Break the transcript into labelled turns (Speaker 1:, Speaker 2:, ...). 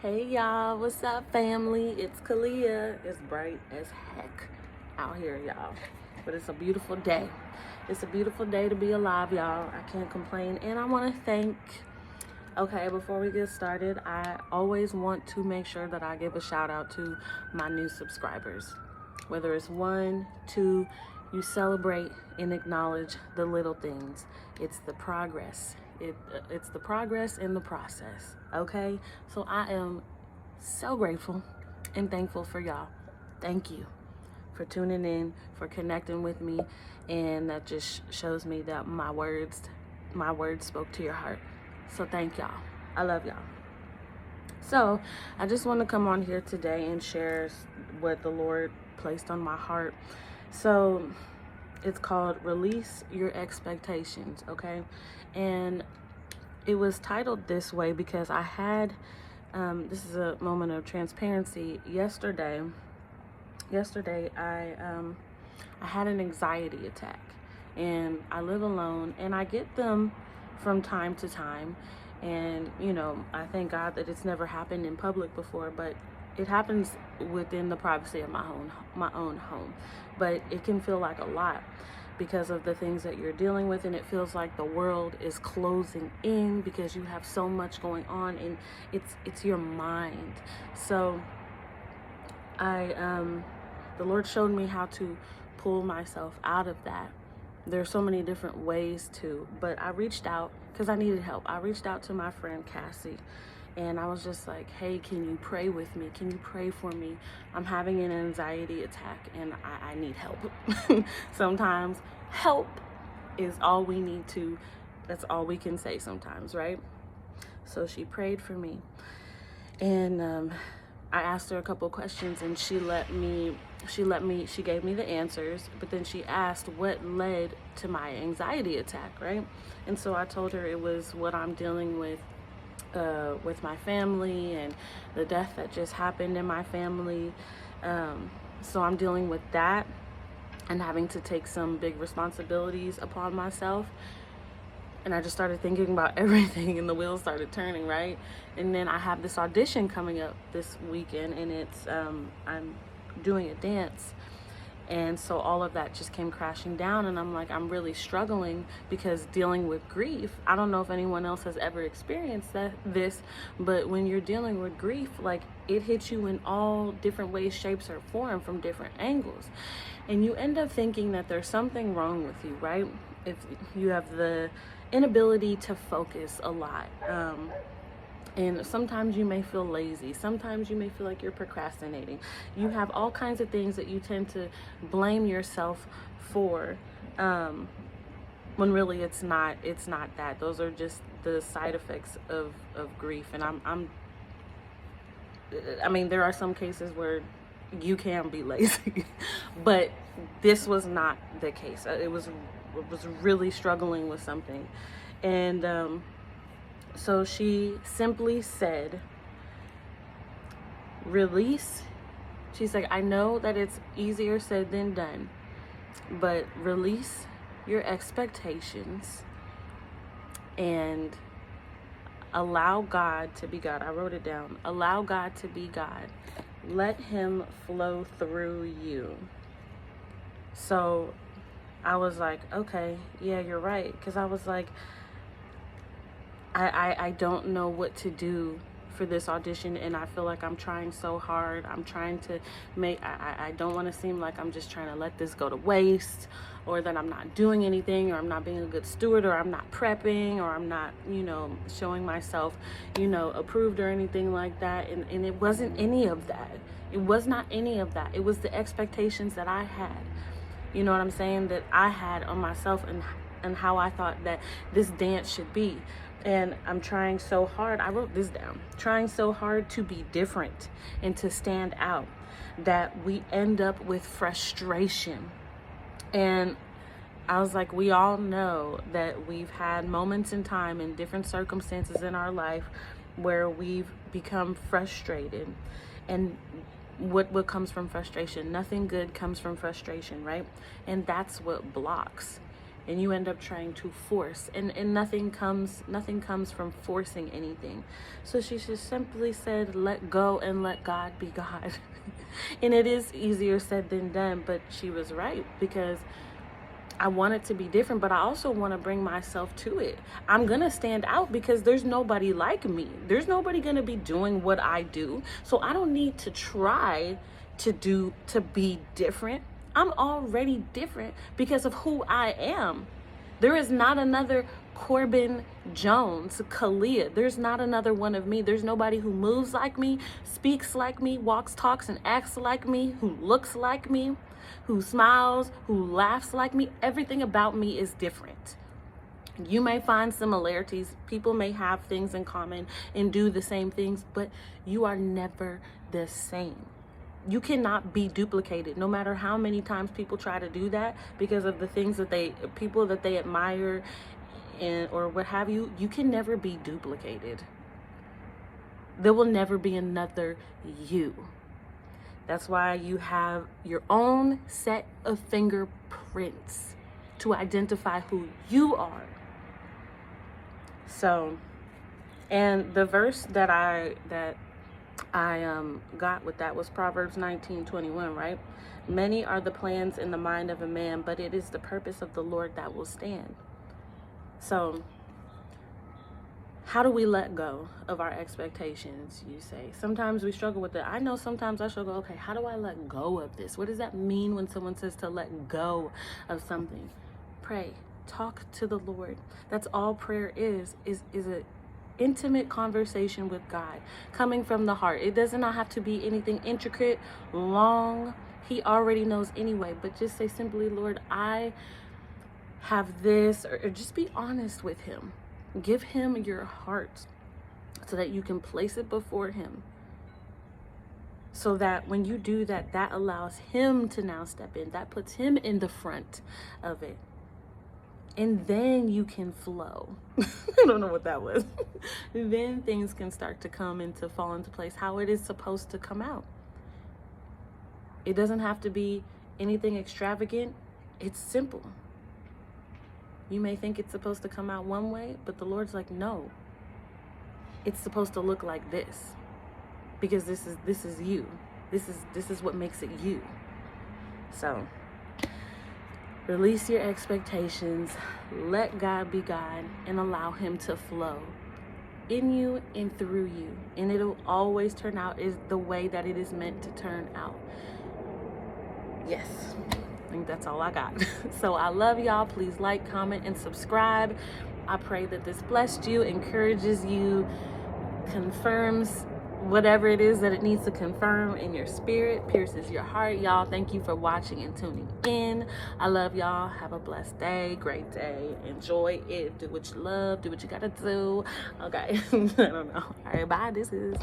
Speaker 1: Hey y'all, what's up family? It's Kalia. It's bright as heck out here, y'all. But it's a beautiful day. It's a beautiful day to be alive, y'all. I can't complain. And I want to thank, before we get started, I always want to make sure that I give a shout out to my new subscribers. Whether it's 1, 2, you celebrate and acknowledge the little things. It's the progress. It's the progress in the process, okay? So I am so grateful and thankful for y'all. Thank you for tuning in, for connecting with me, and that just shows me that my words spoke to your heart. So thank y'all. I love y'all. So I just want to come on here today and share what the Lord placed on my heart. So it's called Release Your Expectations, okay? And it was titled this way because I had, this is a moment of transparency. Yesterday, I had an anxiety attack, and I live alone, and I get them from time to time. And, I thank God that it's never happened in public before, but it happens within the privacy of my own home. But it can feel like a lot because of the things that you're dealing with, and it feels like the world is closing in because you have so much going on, and it's your mind. So the Lord showed me how to pull myself out of that. There's so many different ways to, but I reached out because I needed help. I reached out to my friend Cassie, and I was just like, hey, can you pray with me? Can you pray for me? I'm having an anxiety attack and I need help. Sometimes help is all we need to, that's all we can say sometimes, right? So she prayed for me, and I asked her a couple questions, and she gave me the answers, but then she asked what led to my anxiety attack, right? And so I told her it was what I'm dealing with my family and the death that just happened in my family. So I'm dealing with that and having to take some big responsibilities upon myself. And I just started thinking about everything, and the wheels started turning, right? And then I have this audition coming up this weekend, and it's I'm doing a dance. And so all of that just came crashing down, and I'm like, I'm really struggling because dealing with grief, I don't know if anyone else has ever experienced this, but when you're dealing with grief, like, it hits you in all different ways, shapes, or form from different angles. And you end up thinking that there's something wrong with you, right? If you have the inability to focus a lot, and sometimes you may feel lazy. Sometimes you may feel like you're procrastinating. You have all kinds of things that you tend to blame yourself for, when really it's not that. Those are just the side effects of grief. And I mean, there are some cases where you can be lazy, but this was not the case. It was really struggling with something. And so she simply said, release. She's like, I know that it's easier said than done, but release your expectations and allow God to be God. I wrote it down. Allow God to be God. Let him flow through you. So I was like, okay, yeah, you're right. Because I was like, I don't know what to do for this audition, and I feel like I'm trying so hard. I'm trying to I don't want to seem like I'm just trying to let this go to waste, or that I'm not doing anything, or I'm not being a good steward, or I'm not prepping, or I'm not, showing myself, approved or anything like that. And it wasn't any of that. It was not any of that. It was the expectations that I had, you know what I'm saying, that I had on myself, and how I thought that this dance should be. And I'm trying so hard, I wrote this down, trying so hard to be different and to stand out, that we end up with frustration. And I was like, we all know that we've had moments in time in different circumstances in our life where we've become frustrated. And what comes from frustration? Nothing good comes from frustration, right? And that's what blocks. and you end up trying to force, and nothing comes from forcing anything. So she just simply said, let go and let God be God. And it is easier said than done, but she was right, because I want it to be different, but I also want to bring myself to it. I'm going to stand out because there's nobody like me. There's nobody going to be doing what I do. So I don't need to try to be different. I'm already different because of who I am. There is not another Corbin Jones, Kalia. There's not another one of me. There's nobody who moves like me, speaks like me, walks, talks, and acts like me, who looks like me, who smiles, who laughs like me. Everything about me is different. You may find similarities. People may have things in common and do the same things, but you are never the same. You cannot be duplicated, no matter how many times people try to do that because of the things that people that they admire and or what have you. You can never be duplicated. There will never be another you. That's why you have your own set of fingerprints to identify who you are. So, and the verse that I got with that was Proverbs 19:21, right? Many are the plans in the mind of a man, but it is the purpose of the Lord that will stand. So, how do we let go of our expectations, you say? Sometimes we struggle with it. I know sometimes I struggle, okay, how do I let go of this? What does that mean when someone says to let go of something? Pray, talk to the Lord. That's all prayer is a intimate conversation with God, coming from the heart. It does not have to be anything intricate, long. He already knows anyway, but just say simply, Lord, I have this, or just be honest with him. Give him your heart so that you can place it before him. So that when you do that, that allows him to now step in. That puts him in the front of it. And then you can flow. I don't know what that was. Then things can start to fall into place how it is supposed to come out. It doesn't have to be anything extravagant. It's simple. You may think it's supposed to come out one way, but the Lord's like, no. It's supposed to look like this. Because this is you. This is what makes it you. So, release your expectations, let God be God, and allow him to flow in you and through you. And it'll always turn out is the way that it is meant to turn out. Yes, I think that's all I got. So I love y'all. Please like, comment, and subscribe. I pray that this blessed you, encourages you, confirms whatever it is that it needs to confirm in your spirit, pierces your heart. Y'all, thank you for watching and tuning in. I love y'all. Have a blessed day, great day. Enjoy it. Do what you love. Do what you gotta do. Okay. I don't know. All right, bye. This is